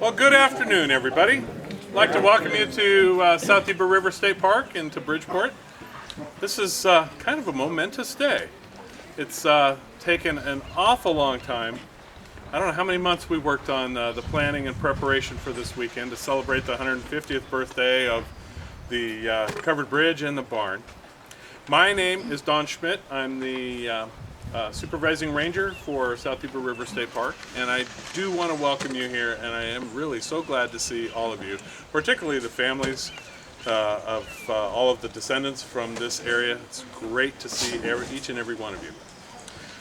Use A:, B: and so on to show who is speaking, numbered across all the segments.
A: Well, good afternoon, everybody. I'd like to welcome you to South Yuba River State Park and to Bridgeport. This is kind of a momentous day. It's taken an awful long time. I don't know how many months we worked on the planning and preparation for this weekend to celebrate the 150th birthday of the covered bridge and the barn. My name is Don Schmidt. I'm the Supervising Ranger for South Yuba River State Park, and I do want to welcome you here, and I am really so glad to see all of you, particularly the families of all of the descendants from this area. It's great to see each and every one of you.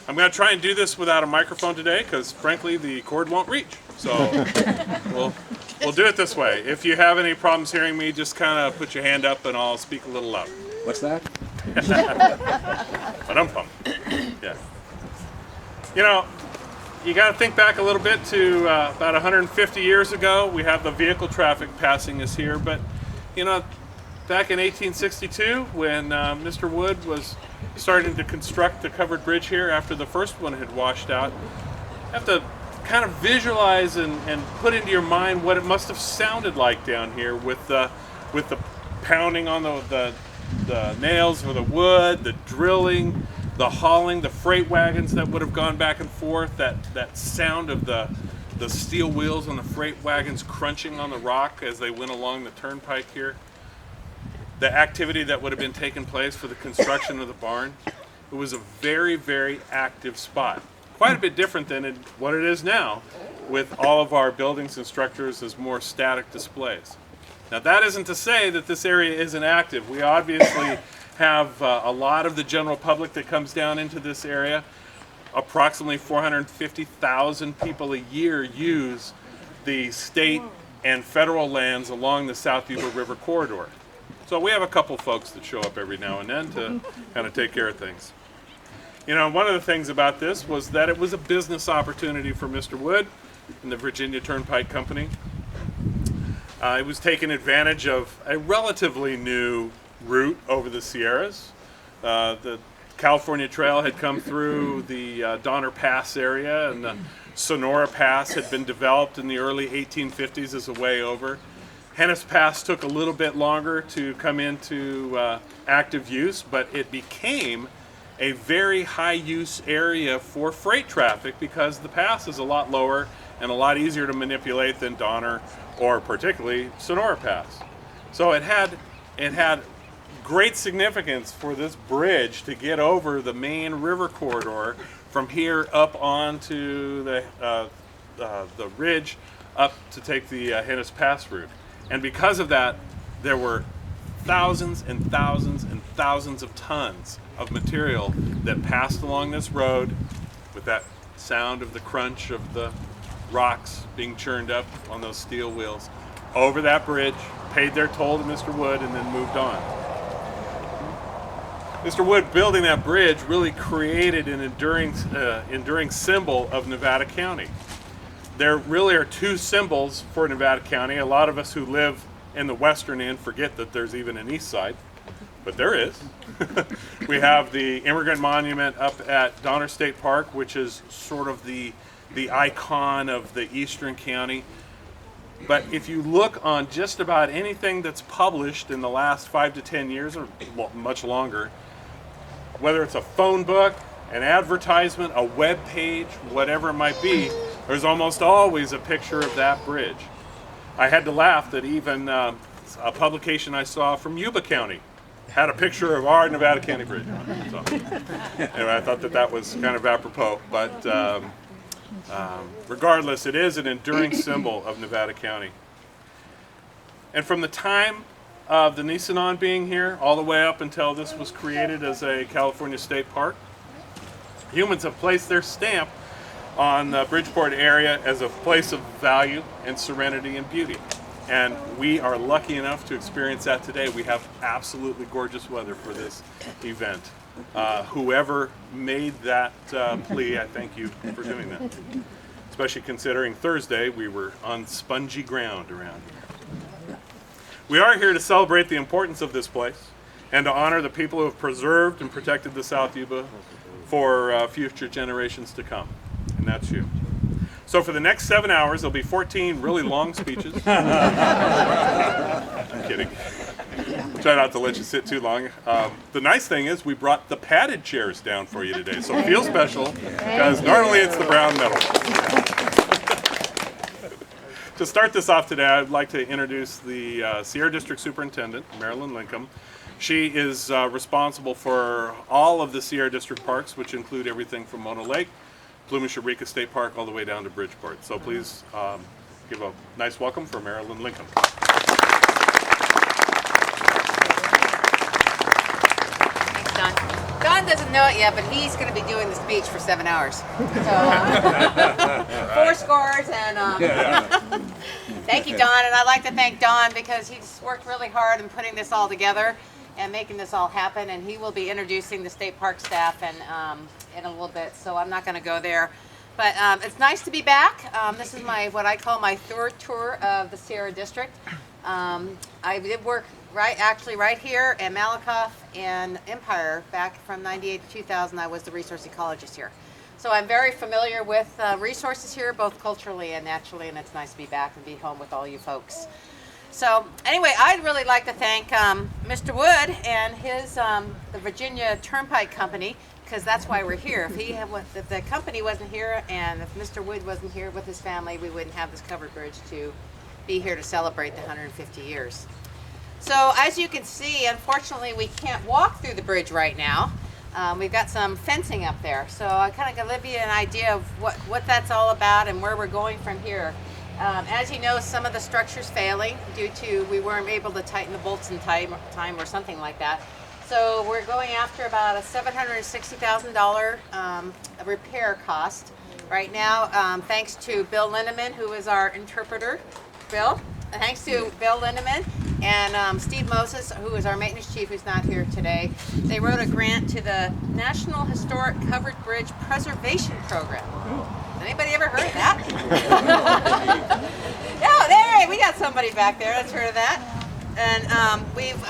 A: I'm going to try and do this without a microphone today because, frankly, the cord won't reach. So we'll do it this way. If you have any problems hearing me, just kind of put your hand up and I'll speak a little louder.
B: What's that?
A: Ba-dum-bum. Yeah. You know, you got to think back a little bit to about 150 years ago. We have the vehicle traffic passing us here, but you know, back in 1862, when Mr. Wood was starting to construct the covered bridge here after the first one had washed out, you have to kind of visualize and put into your mind what it must have sounded like down here with the pounding on the nails or the wood, the drilling, the hauling, the freight wagons that would have gone back and forth, that sound of the steel wheels on the freight wagons crunching on the rock as they went along the turnpike here, the activity that would have been taking place for the construction of the barn. It was a very, very active spot. Quite a bit different than what it is now, with all of our buildings and structures as more static displays. Now, that isn't to say that this area isn't active. We obviously have a lot of the general public that comes down into this area. Approximately 450,000 people a year use the state and federal lands along the South Yuba River corridor. So we have a couple folks that show up every now and then to kind of take care of things. You know, one of the things about this was that it was a business opportunity for Mr. Wood and the Virginia Turnpike Company. It was taking advantage of a relatively new route over the Sierras. The California Trail had come through the Donner Pass area, and the Sonora Pass had been developed in the early 1850s as a way over. Hennis Pass took a little bit longer to come into active use, but it became a very high use area for freight traffic because the pass is a lot lower and a lot easier to manipulate than Donner or particularly Sonora Pass. So it had great significance for this bridge to get over the main river corridor from here up onto the ridge up to take the Hennis Pass route. And because of that, there were thousands and thousands and thousands of tons of material that passed along this road with that sound of the crunch of the rocks being churned up on those steel wheels over that bridge, paid their toll to Mr. Wood, and then moved on. Mr. Wood building that bridge really created an enduring symbol of Nevada County. There really are two symbols for Nevada County. A lot of us who live in the western end forget that there's even an east side, but there is. We have the Immigrant Monument up at Donner State Park, which is sort of the icon of the eastern county. But if you look on just about anything that's published in the last 5 to 10 years, or much longer, whether it's a phone book, an advertisement, a web page, whatever it might be, there's almost always a picture of that bridge. I had to laugh that even a publication I saw from Yuba County had a picture of our Nevada County bridge on it. So, anyway, I thought that was kind of apropos, but regardless, it is an enduring symbol of Nevada County. And from the time of the Nisenan being here, all the way up until this was created as a California state park, humans have placed their stamp on the Bridgeport area as a place of value and serenity and beauty. And we are lucky enough to experience that today. We have absolutely gorgeous weather for this event. Whoever made that plea, I thank you for doing that. Especially considering Thursday we were on spongy ground around here. We are here to celebrate the importance of this place and to honor the people who have preserved and protected the South Yuba for future generations to come. And that's you. So for the next 7 hours, there'll be 14 really long speeches. I'm kidding. Try not to let you sit too long. The nice thing is we brought the padded chairs down for you today, so feel special, because normally it's the brown metal. To start this off today, I'd like to introduce the Sierra District Superintendent, Marilyn Lincoln. She is responsible for all of the Sierra District parks, which include everything from Mono Lake, Plumas Eureka State Park, all the way down to Bridgeport. So please give a nice welcome for Marilyn Lincoln.
B: Thanks, Don. Don doesn't know it yet, but he's going to be doing the speech for 7 hours. So, 4 scores and thank you, Don. And I'd like to thank Don because he's worked really hard in putting this all together and making this all happen. And he will be introducing the state park staff and in a little bit, so I'm not going to go there. But it's nice to be back. This is what I call my 3rd tour of the Sierra District. I did work right here in Malakoff and Empire back from '98 to 2000. I was the resource ecologist here. So I'm very familiar with resources here, both culturally and naturally, and it's nice to be back and be home with all you folks. So anyway, I'd really like to thank Mr. Wood and his the Virginia Turnpike Company, because that's why we're here. If the company wasn't here and if Mr. Wood wasn't here with his family, we wouldn't have this covered bridge to be here to celebrate the 150 years. So as you can see, unfortunately, we can't walk through the bridge right now. We've got some fencing up there. So I kind of give you an idea of what that's all about and where we're going from here. As you know, some of the structure's failing due to we weren't able to tighten the bolts in time or something like that. So we're going after about a $760,000 repair cost right now, thanks to Bill Lindeman, who is our interpreter. Bill, thanks to Bill Lindeman and Steve Moses, who is our maintenance chief, who's not here today. They wrote a grant to the National Historic Covered Bridge Preservation Program. Anybody ever heard of that? Yeah, there, we got somebody back there that's heard of that. And we've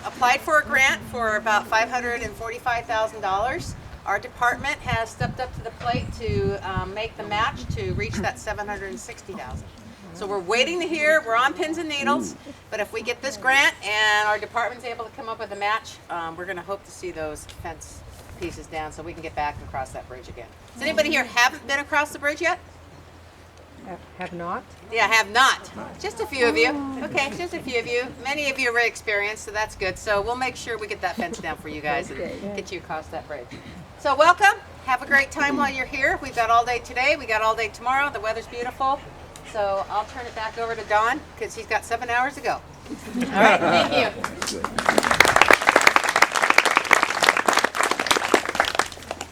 B: applied for a grant for about $545,000. Our department has stepped up to the plate to make the match to reach that $760,000. So we're waiting to hear. We're on pins and needles. But if we get this grant and our department's able to come up with a match, we're going to hope to see those fence pieces down so we can get back and cross that bridge again. Does anybody here haven't been across the bridge yet?
C: Have not?
B: Yeah, have not. Just a few of you. Okay, just a few of you. Many of you are very experienced, so that's good. So we'll make sure we get that fence down for you guys and get you across that bridge. So welcome. Have a great time while you're here. We've got all day today. We got all day tomorrow. The weather's beautiful. So I'll turn it back over to Don because he's got 7 hours to go. All right, thank you.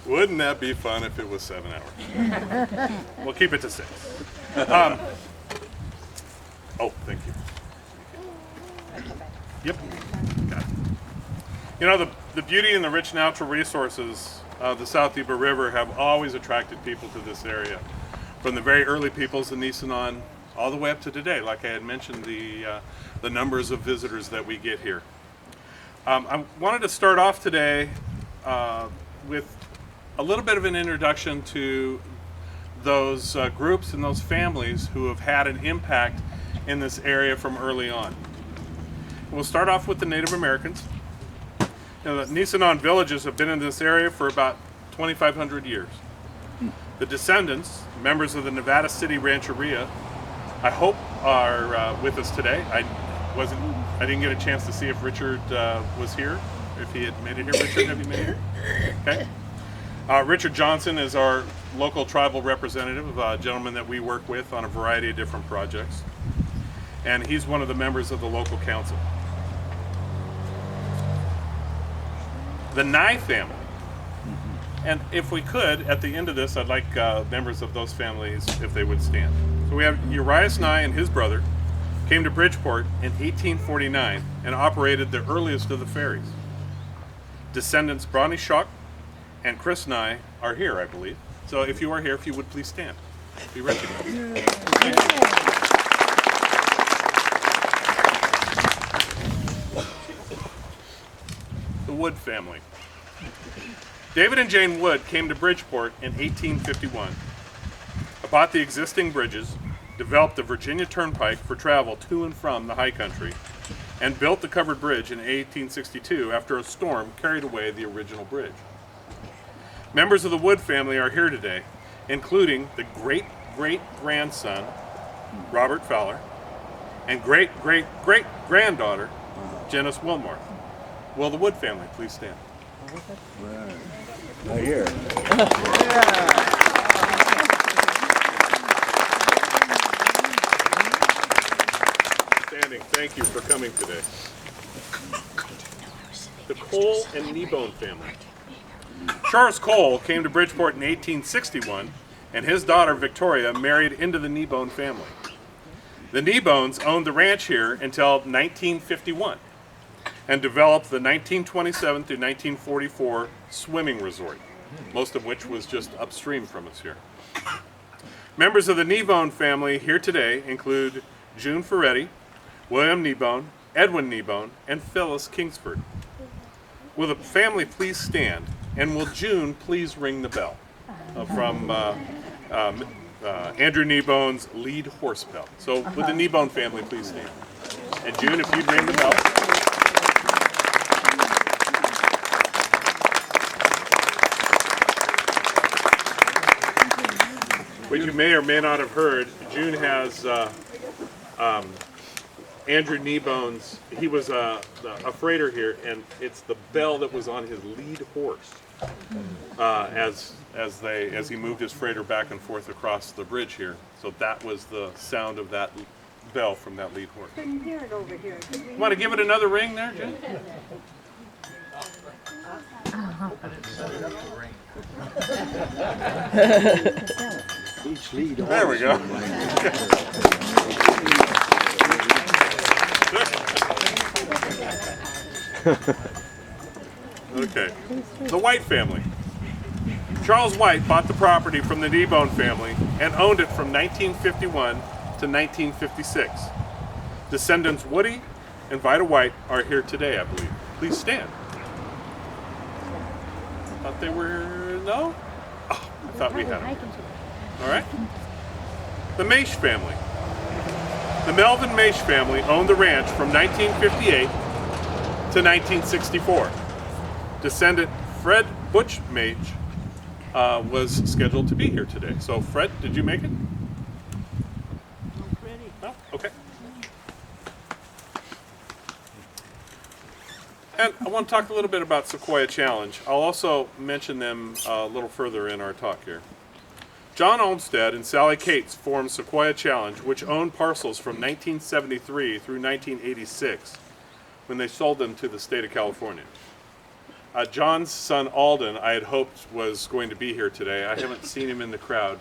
A: Wouldn't that be fun if it was 7 hours? We'll keep it to 6. Oh, thank you. Yep. Got it. You know, the beauty and the rich natural resources of the South Yuba River have always attracted people to this area. From the very early peoples in Nisenan all the way up to today. Like I had mentioned, the numbers of visitors that we get here. I wanted to start off today with a little bit of an introduction to those groups and those families who have had an impact in this area from early on. We'll start off with the Native Americans. You know, the Nisenan villages have been in this area for about 2,500 years. The descendants, members of the Nevada City Rancheria, I hope are with us today. I didn't get a chance to see if Richard was here, if he had made it here. Richard, have you made it here? Okay. Richard Johnson is our local tribal representative, a gentleman that we work with on a variety of different projects. And he's one of the members of the local council. The Nye family. And if we could, at the end of this, I'd like members of those families, if they would stand. So we have Urias Nye and his brother came to Bridgeport in 1849 and operated the earliest of the ferries. Descendants Bronny Shock and Chris Nye are here, I believe. So if you are here, if you would please stand. Be recognized. Thank you. The Wood family. David and Jane Wood came to Bridgeport in 1851. bought the existing bridges, developed the Virginia Turnpike for travel to and from the high country, and built the covered bridge in 1862 after a storm carried away the original bridge. Members of the Wood family are here today, including the great-great-grandson, Robert Fowler, and great-great-great-granddaughter, Janice Wilmore. Will the Wood family please stand?
D: Right here.
A: Standing, thank you for coming today. The Cole and Kneebone family. Charles Cole came to Bridgeport in 1861, and his daughter Victoria married into the Kneebone family. The Kneebones owned the ranch here until 1951 and developed the 1927 through 1944 swimming resort, most of which was just upstream from us here. Members of the Kneebone family here today include June Ferretti, William Kneebone, Edwin Kneebone, and Phyllis Kingsford. Will the family please stand, and will June please ring the bell from Andrew Kneebone's lead horse bell. So would the Kneebone family please stand? And June, if you'd ring the bell. What you may or may not have heard, June has Andrew Kneebone's, he was a freighter here, and it's the bell that was on his lead horse as he moved his freighter back and forth across the bridge here. So that was the sound of that bell from that lead horse.
C: Couldn't hear it over here.
A: Want to give it another ring there, June?
D: Each lead.
A: There we go. Okay. The White family. Charles White bought the property from the Kneebone family and owned it from 1951 to 1956. Descendants Woody and Vida White are here today, I believe. Please stand. I thought they were, no? Oh, I thought we had them. All right. The Maish family. The Melvin Maish family owned the ranch from 1958 to 1964. Descendant Fred Butch Maish was scheduled to be here today. So Fred, did you make it? No? Okay. And I want to talk a little bit about Sequoia Challenge. I'll also mention them a little further in our talk here. John Olmsted and Sally Cates formed Sequoia Challenge, which owned parcels from 1973 through 1986 when they sold them to the state of California. John's son Alden, I had hoped was going to be here today. I haven't seen him in the crowd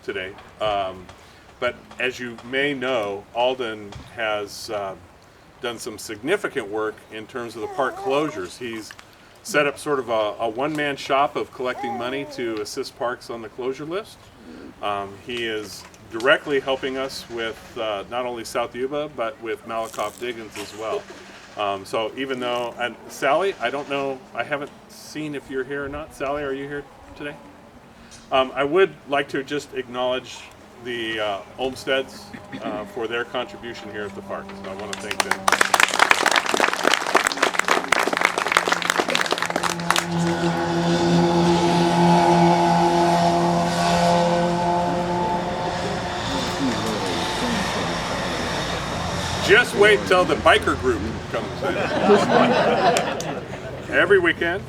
A: today. But as you may know, Alden has done some significant work in terms of the park closures. He's set up sort of a one-man shop of collecting money to assist parks on the closure list. He is directly helping us with not only South Yuba, but with Malakoff Diggins as well. So even though, and Sally, I don't know, I haven't seen if you're here or not. Sally, are you here today? I would like to just acknowledge the Olmsteds for their contribution here at the park. So I want to thank them. Just wait till the biker group comes in. Every weekend,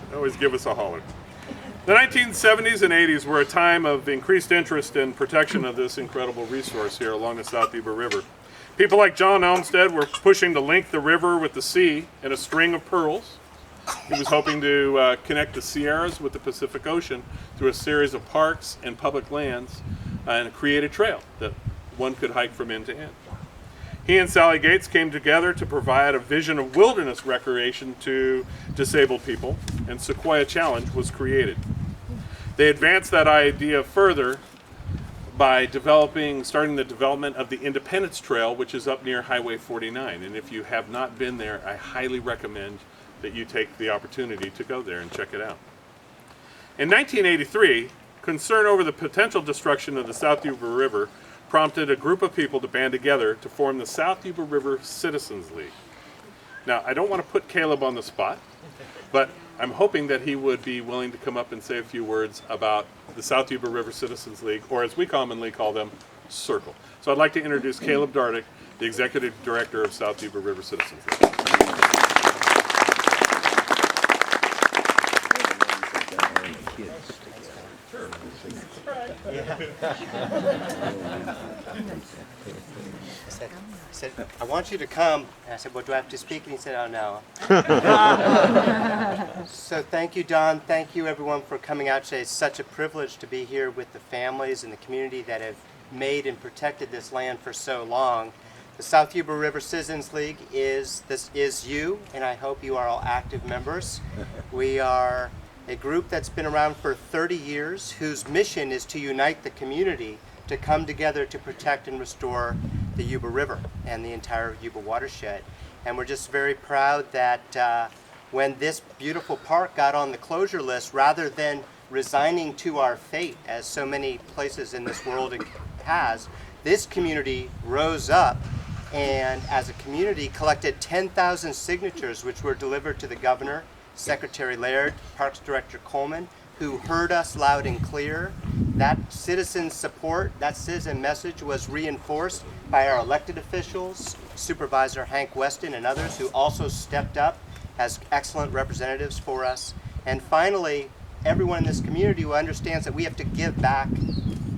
A: they always give us a holler. The 1970s and 80s were a time of increased interest in protection of this incredible resource here along the South Yuba River. People like John Olmsted were pushing to link the river with the sea in a string of pearls. He was hoping to connect the Sierras with the Pacific Ocean through a series of parks and public lands and create a trail that one could hike from end to end. He and Sally Gates came together to provide a vision of wilderness recreation to disabled people, and Sequoia Challenge was created. They advanced that idea further by starting the development of the Independence Trail, which is up near Highway 49. And if you have not been there, I highly recommend that you take the opportunity to go there and check it out. In 1983, concern over the potential destruction of the South Yuba River prompted a group of people to band together to form the South Yuba River Citizens League. Now, I don't want to put Caleb on the spot, but I'm hoping that he would be willing to come up and say a few words about the South Yuba River Citizens League, or as we commonly call them, Circle. So I'd like to introduce Caleb Dardick, the Executive Director of South Yuba River Citizens League.
E: I said, I want you to come. And I said, well, do I have to speak? And he said, oh, no. So thank you, Don. Thank you, everyone, for coming out today. It's such a privilege to be here with the families and the community that have made and protected this land for so long. The South Yuba River Citizens League is you, and I hope you are all active members. We are a group that's been around for 30 years whose mission is to unite the community to come together to protect and restore the Yuba River and the entire Yuba watershed. And we're just very proud that when this beautiful park got on the closure list, rather than resigning to our fate, as so many places in this world has, this community rose up and as a community collected 10,000 signatures, which were delivered to the governor, Secretary Laird, Parks Director Coleman, who heard us loud and clear. That citizen support, that citizen message was reinforced by our elected officials, Supervisor Hank Weston and others who also stepped up as excellent representatives for us. And finally, everyone in this community who understands that we have to give back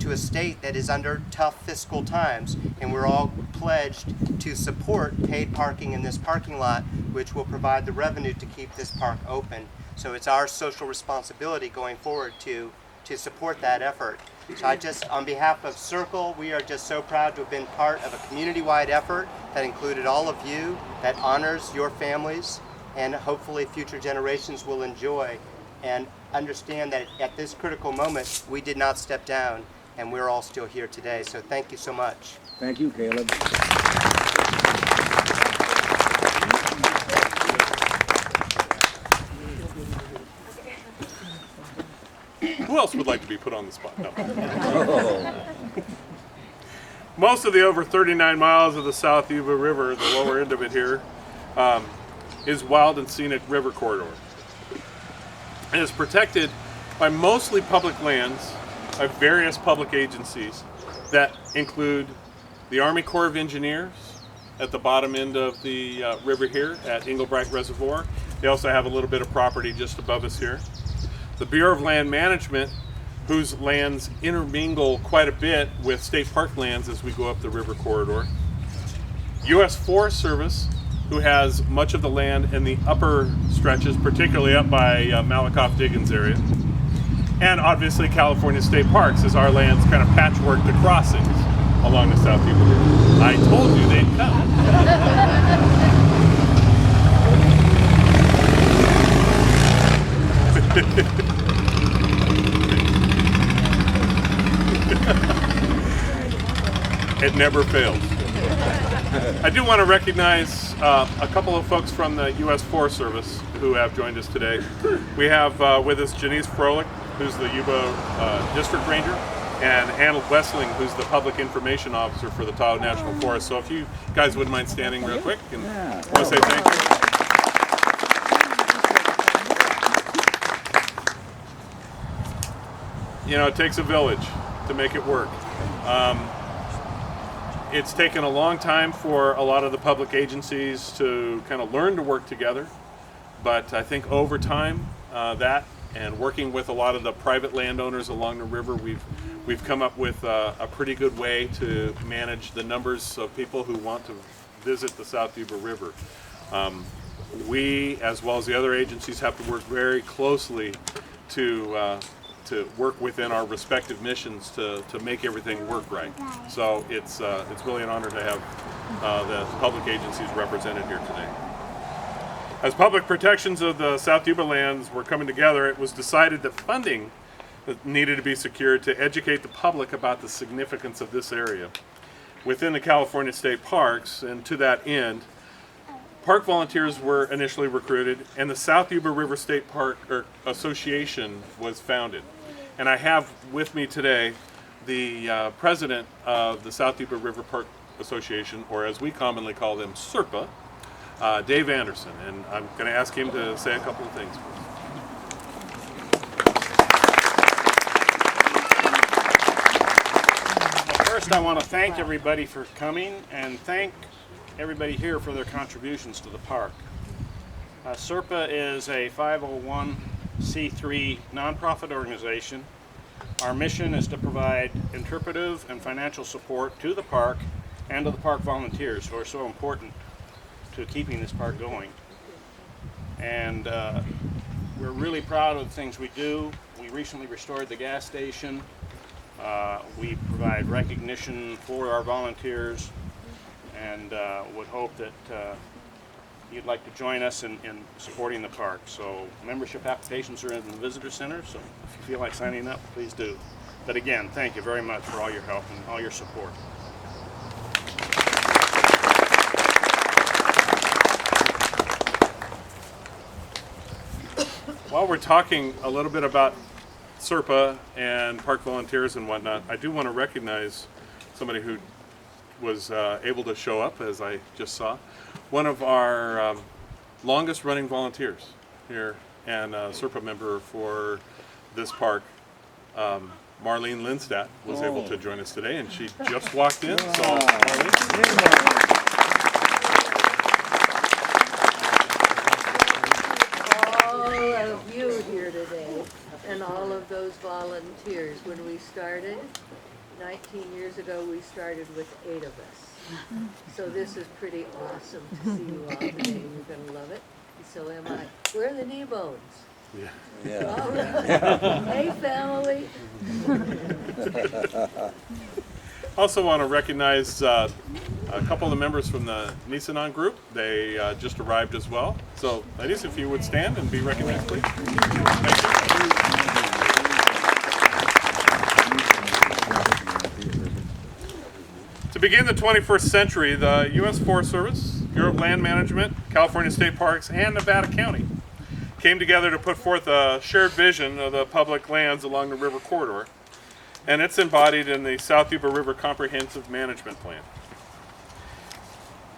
E: to a state that is under tough fiscal times, and we're all pledged to support paid parking in this parking lot, which will provide the revenue to keep this park open. So it's our social responsibility going forward to support that effort. So I just, on behalf of Circle, we are just so proud to have been part of a community-wide effort that included all of you, that honors your families, and hopefully future generations will enjoy and understand that at this critical moment, we did not step down, and we're all still here today. So thank you so much.
D: Thank you, Caleb.
A: Who else would like to be put on the spot? No. Most of the over 39 miles of the South Yuba River, the lower end of it here, is wild and scenic river corridor. And is protected by mostly public lands by various public agencies that include the Army Corps of Engineers at the bottom end of the river here at Englebright Reservoir. They also have a little bit of property just above us here. The Bureau of Land Management, whose lands intermingle quite a bit with state park lands as we go up the river corridor. U.S. Forest Service, who has much of the land in the upper stretches, particularly up by Malakoff Diggins area. And obviously California State Parks, as our lands kind of patchwork the crossings along the South Yuba River. I told you they'd come. It never fails. I do want to recognize a couple of folks from the U.S. Forest Service who have joined us today. We have with us Janice Froelich, who's the Yuba District Ranger, and Anna Wessling, who's the Public Information Officer for the Tahoe National Forest. So if you guys wouldn't mind standing real quick, and I want to say thank you. You know, it takes a village to make it work. It's taken a long time for a lot of the public agencies to kind of learn to work together, but I think over time, that and working with a lot of the private landowners along the river, we've come up with a pretty good way to manage the numbers of people who want to visit the South Yuba River. We, as well as the other agencies, have to work very closely to work within our respective missions to make everything work right. So it's really an honor to have the public agencies represented here today. As public protections of the South Yuba lands were coming together, it was decided that funding needed to be secured to educate the public about the significance of this area within the California State Parks. And to that end, park volunteers were initially recruited, and the South Yuba River State Park Association was founded. And I have with me today the president of the South Yuba River Park Association, or as we commonly call them, SERPA, Dave Anderson. And I'm going to ask him to say a couple of things.
F: First, I want to thank everybody for coming and thank everybody here for their contributions to the park. SERPA is a 501c3 nonprofit organization. Our mission is to provide interpretive and financial support to the park and to the park volunteers who are so important to keeping this park going. And we're really proud of the things we do. We recently restored the gas station. We provide recognition for our volunteers, and would hope that you'd like to join us in supporting the park. So membership applications are in the visitor center, so if you feel like signing up, please do. But again, thank you very much for all your help and all your support.
A: While we're talking a little bit about SERPA and park volunteers and whatnot, I do want to recognize somebody who was able to show up, as I just saw. One of our longest running volunteers here and a SERPA member for this park, Marlene Lindstadt, was able to join us today, and she just walked in. So, Marlene.
G: All of you here today, and all of those volunteers. When we started, 19 years ago, we started with 8 of us. So this is pretty awesome to see you all today. You're going to love it. And so am I. Where are the knee bones?
A: Yeah.
G: All right. Hey, family.
A: Also want to recognize a couple of the members from the Nisanon group. They just arrived as well. So ladies, if you would stand and be recognized, please. Thank you. To begin the 21st century, the U.S. Forest Service, Bureau of Land Management, California State Parks, and Nevada County came together to put forth a shared vision of the public lands along the river corridor, and it's embodied in the South Yuba River Comprehensive Management Plan.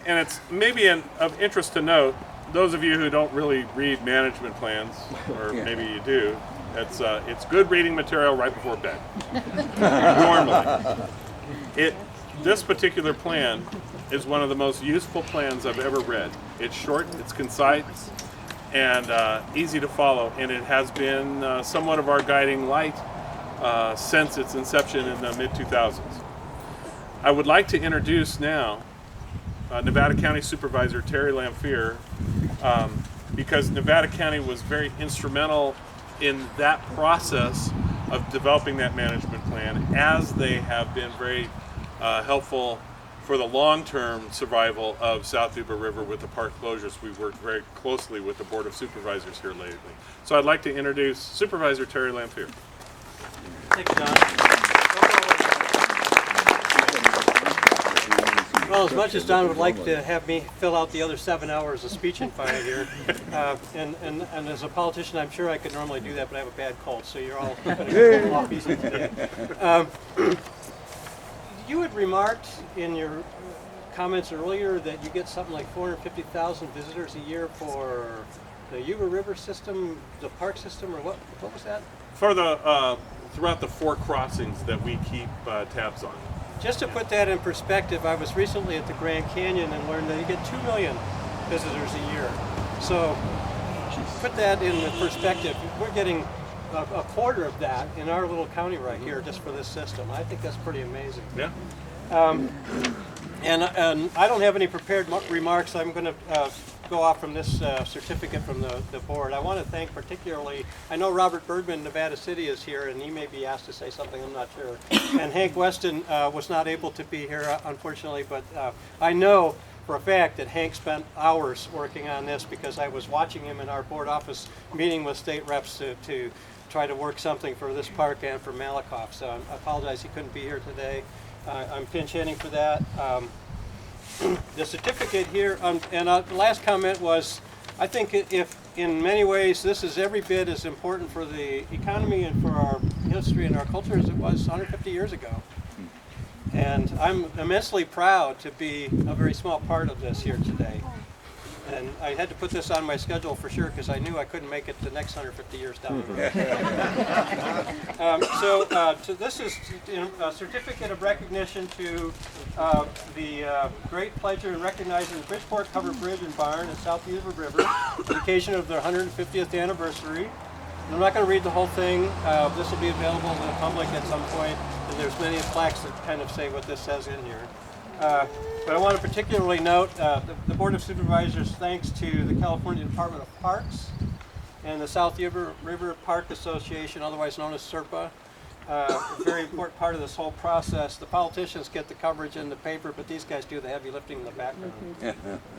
A: And it's maybe of interest to note, those of you who don't really read management plans, or maybe you do, it's good reading material right before bed, normally. This particular plan is one of the most useful plans I've ever read. It's short, it's concise, and easy to follow, and it has been somewhat of our guiding light since its inception in the mid-2000s. I would like to introduce now Nevada County Supervisor Terry Lamphere, because Nevada County was very instrumental in that process of developing that management plan, as they have been very helpful for the long-term survival of South Yuba River with the park closures. We've worked very closely with the Board of Supervisors here lately. So I'd like to introduce Supervisor Terry Lamphere.
H: Thanks, Don. Well, as much as Don would like to have me fill out the other 7 hours of speech in front of here, and as a politician, I'm sure I could normally do that, but I have a bad cold, so you're all going to get off easy today. You had remarked in your comments earlier that you get something like 450,000 visitors a year for the Yuba River system, the park system, or what was that?
A: For the throughout the 4 crossings that we keep tabs on.
H: Just to put that in perspective, I was recently at the Grand Canyon and learned that you get 2 million visitors a year. So put that in perspective. We're getting a quarter of that in our little county right here just for this system. I think that's pretty amazing.
A: Yeah.
H: And I don't have any prepared remarks. I'm going to go off from this certificate from the board. I want to thank particularly, I know Robert Birdman, Nevada City, is here, and he may be asked to say something, I'm not sure. And Hank Weston was not able to be here, unfortunately, but I know for a fact that Hank spent hours working on this, because I was watching him in our board office meeting with state reps to try to work something for this park and for Malakoff. So I apologize he couldn't be here today. I'm pinch hitting for that. The certificate here, and the last comment was, I think if in many ways this is every bit as important for the economy and for our history and our culture as it was 150 years ago. And I'm immensely proud to be a very small part of this here today. And I had to put this on my schedule for sure because I knew I couldn't make it the next 150 years down the road. So this is a certificate of recognition to the great pleasure in recognizing the Bridgeport Covered Bridge and Barn at South Yuba River on the occasion of their 150th anniversary. And I'm not going to read the whole thing. This will be available to the public at some point, and there's many plaques that kind of say what this says in here. But I want to particularly note the Board of Supervisors thanks to the California Department of Parks and the South Yuba River Park Association, otherwise known as SERPA. A very important part of this whole process. The politicians get the coverage in the paper, but these guys do the heavy lifting in the background.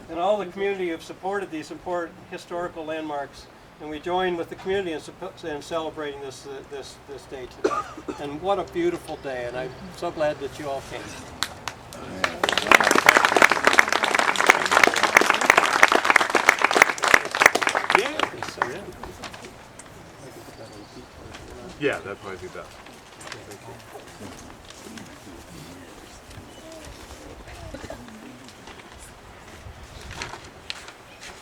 H: And all the community have supported these important historical landmarks, and we join with the community in celebrating this day today. And what a beautiful day, and I'm so glad that you all came.
A: Yeah, that'd probably be best.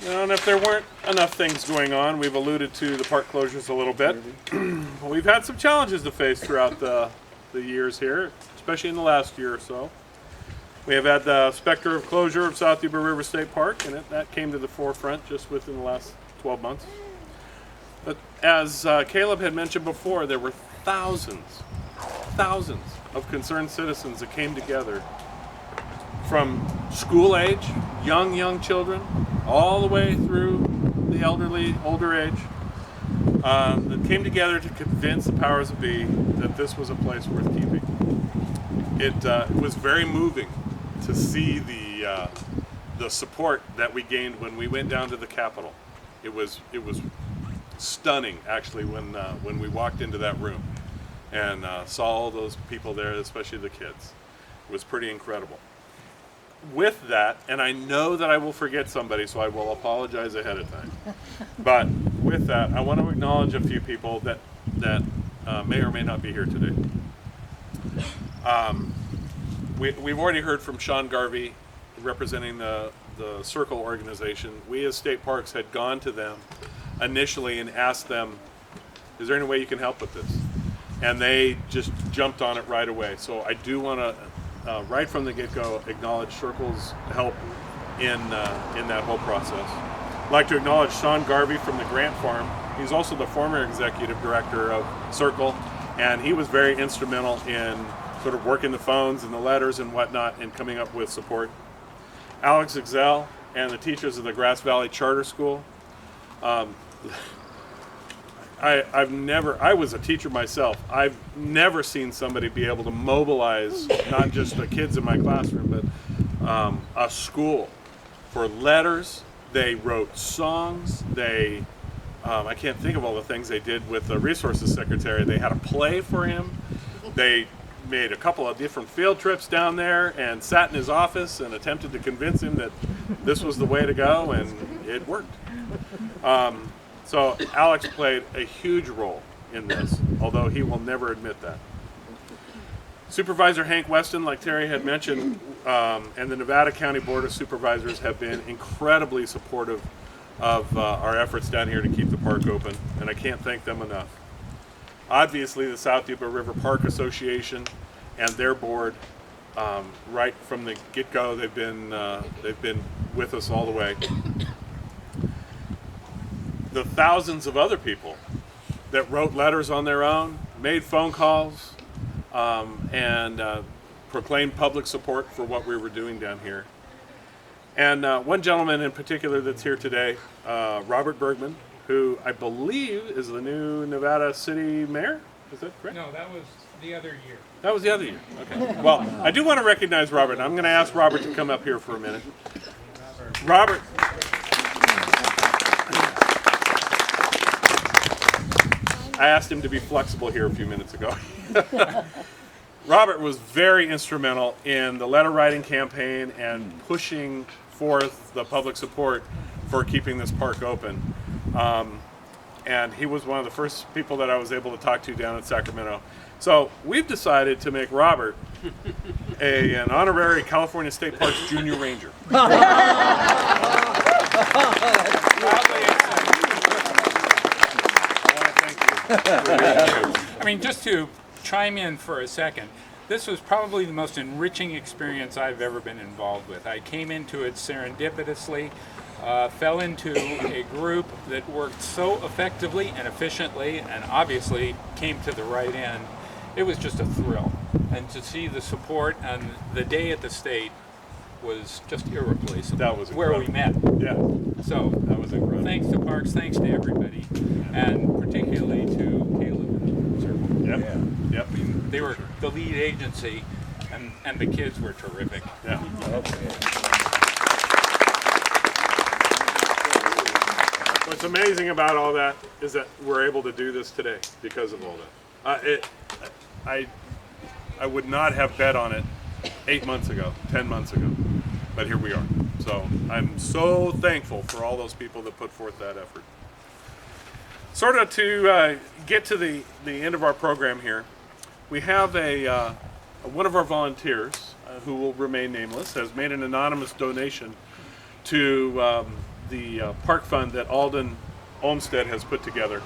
A: And if there weren't enough things going on, we've alluded to the park closures a little bit. We've had some challenges to face throughout the years here, especially in the last year or so. We have had the specter of closure of South Yuba River State Park, and that came to the forefront just within the last 12 months. But as Caleb had mentioned before, there were thousands of concerned citizens that came together from school age, young children, all the way through the elderly, older age, that came together to convince the powers that be that this was a place worth keeping. It was very moving to see the support that we gained when we went down to the Capitol. It was stunning, actually, when we walked into that room and saw all those people there, especially the kids. It was pretty incredible. With that, and I know that I will forget somebody, so I will apologize ahead of time. But with that, I want to acknowledge a few people that may or may not be here today. We've already heard from Sean Garvey, representing the Circle organization. We as State Parks had gone to them initially and asked them, is there any way you can help with this? And they just jumped on it right away. So I do want to, right from the get-go, acknowledge Circle's help in that whole process. I'd like to acknowledge Sean Garvey from the Grant Farm. He's also the former executive director of Circle, and he was very instrumental in sort of working the phones and the letters and whatnot and coming up with support. Alex Exel and the teachers of the Grass Valley Charter School. I was a teacher myself. I've never seen somebody be able to mobilize not just the kids in my classroom, but a school for letters. They wrote songs. They, I can't think of all the things they did with the resources secretary. They had a play for him. They made a couple of different field trips down there and sat in his office and attempted to convince him that this was the way to go, and it worked. So Alex played a huge role in this, although he will never admit that. Supervisor Hank Weston, like Terry had mentioned, and the Nevada County Board of Supervisors have been incredibly supportive of our efforts down here to keep the park open, and I can't thank them enough. Obviously, the South Yuba River Park Association and their board, right from the get-go, they've been with us all the way. The thousands of other people that wrote letters on their own, made phone calls, and proclaimed public support for what we were doing down here. And one gentleman in particular that's here today, Robert Bergman, who I believe is the new Nevada City Mayor. Is that correct?
I: No, that was the other year.
A: That was the other year. Okay. Well, I do want to recognize Robert. I'm going to ask Robert to come up here for a minute. Robert. I asked him to be flexible here a few minutes ago. Robert was very instrumental in the letter writing campaign and pushing forth the public support for keeping this park open. and he was one of the first people that I was able to talk to down in Sacramento. So we've decided to make Robert an honorary California State Parks Junior Ranger.
I: I mean, just to chime in for a second, this was probably the most enriching experience I've ever been involved with. I came into it serendipitously, fell into a group that worked so effectively and efficiently, and obviously came to the right end. It was just a thrill. And to see the support, and the day at the state was just irreplaceable.
A: That was
I: where we met.
A: Yeah,
I: So
A: that was incredible.
I: thanks to Parks, thanks to everybody, and particularly to Caleb and Circle.
A: Yep. Yep.
I: They were the lead agency, and the kids were terrific.
A: Yeah. What's amazing about all that is that we're able to do this today because of all that. I would not have bet on it 8 months ago, 10 months ago, but here we are. So I'm so thankful for all those people that put forth that effort. Sort of to get to the end of our program here, we have one of our volunteers who will remain nameless has made an anonymous donation to the park fund that Alden Olmsted has put together,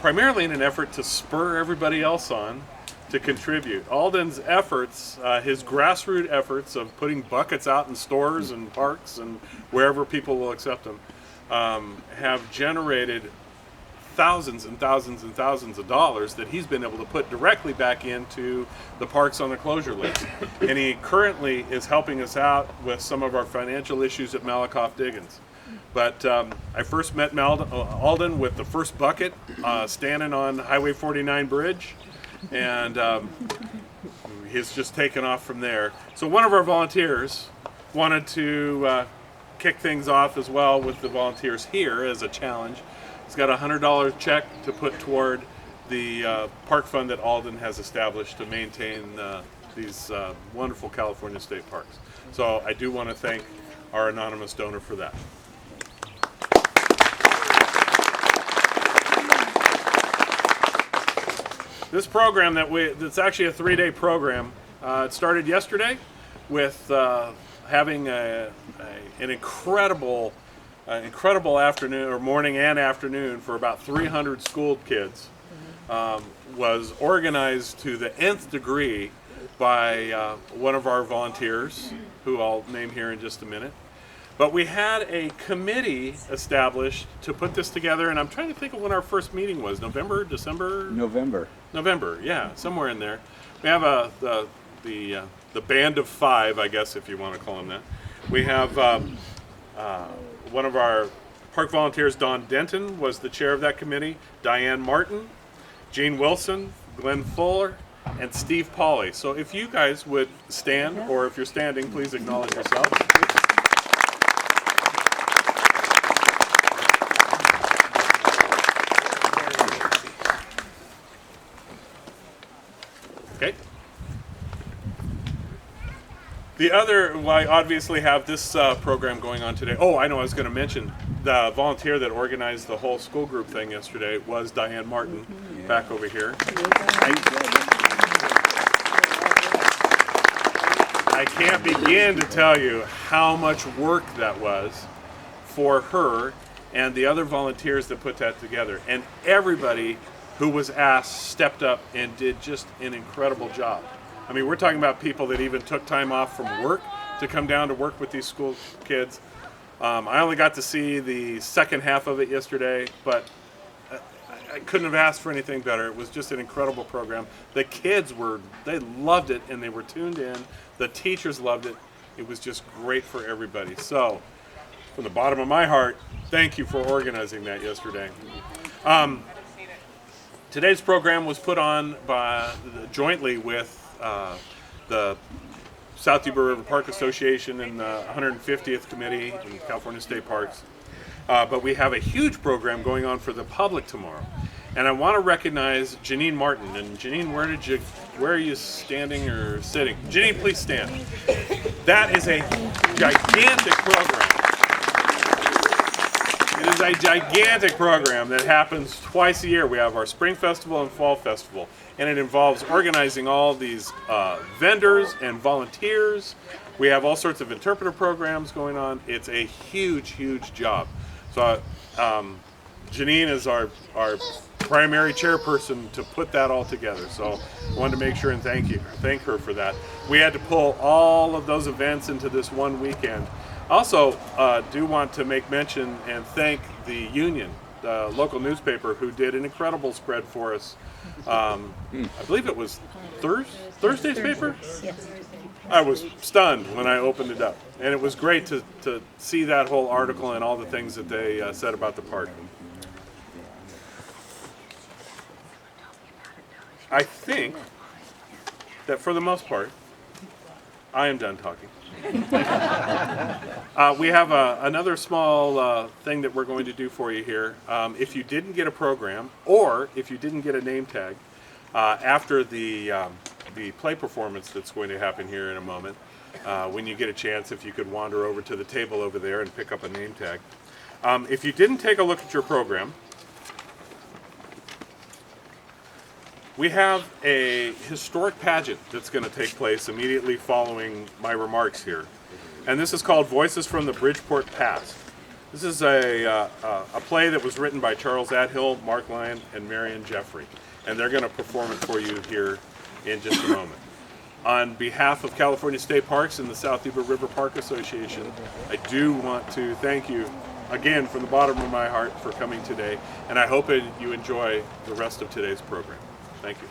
A: primarily in an effort to spur everybody else on to contribute. Alden's efforts, his grassroots efforts of putting buckets out in stores and parks and wherever people will accept them, have generated thousands and thousands and thousands of dollars that he's been able to put directly back into the parks on the closure list. And he currently is helping us out with some of our financial issues at Malakoff Diggins. But I first met Alden with the first bucket standing on Highway 49 bridge, and he's just taken off from there. So one of our volunteers wanted to kick things off as well with the volunteers here as a challenge. He's got a $100 check to put toward the park fund that Alden has established to maintain these wonderful California state parks. So I do want to thank our anonymous donor for that. This program that's actually a 3-day program. It started yesterday with having an incredible afternoon, or morning and afternoon, for about 300 school kids. Was organized to the nth degree by one of our volunteers, who I'll name here in just a minute. But we had a committee established to put this together, and I'm trying to think of when our first meeting was. November, December? November, yeah, somewhere in there. We have the band of five, I guess, if you want to call them that. We have one of our park volunteers, Don Denton, was the chair of that committee. Diane Martin, Gene Wilson, Glenn Fuller, and Steve Pauley. So if you guys would stand, or if you're standing, please acknowledge yourselves. Okay. The other, well, I obviously have this program going on today. Oh, I know, I was going to mention the volunteer that organized the whole school group thing yesterday was Diane Martin, back over here. I can't begin to tell you how much work that was for her and the other volunteers that put that together. And everybody who was asked stepped up and did just an incredible job. I mean, we're talking about people that even took time off from work to come down to work with these school kids. I only got to see the second half of it yesterday, but I couldn't have asked for anything better. It was just an incredible program. The kids they loved it, and they were tuned in. The teachers loved it. It was just great for everybody. So, from the bottom of my heart, thank you for organizing that yesterday. Today's program was put on jointly with the South Yuba River Park Association and the 150th Committee in California State Parks. But we have a huge program going on for the public tomorrow. And I want to recognize Janine Martin. And Janine, where are you standing or sitting? Janine, please stand. That is a gigantic program. It is a gigantic program that happens twice a year. We have our spring festival and fall festival, and it involves organizing all these vendors and volunteers. We have all sorts of interpreter programs going on. It's a huge, huge job. So Janine is our primary chairperson to put that all together. So I wanted to make sure and thank her for that. We had to pull all of those events into this one weekend. Also, do want to make mention and thank the Union, the local newspaper, who did an incredible spread for us. I believe it was Thursday's paper?
C: Yes.
A: I was stunned when I opened it up. And it was great to see that whole article and all the things that they said about the park. I think that for the most part, I am done talking. We have another small thing that we're going to do for you here. If you didn't get a program, or if you didn't get a name tag, after the play performance that's going to happen here in a moment, when you get a chance, if you could wander over to the table over there and pick up a name tag. If you didn't take a look at your program, we have a historic pageant that's going to take place immediately following my remarks here. And this is called Voices from the Bridgeport Past. This is a play that was written by Charles Athill, Mark Lyon, and Marion Jeffrey. And they're going to perform it for you here in just a moment. On behalf of California State Parks and the South Yuba River Park Association, I do want to thank you again from the bottom of my heart for coming today. And I hope you enjoy the rest of today's program. Thank you.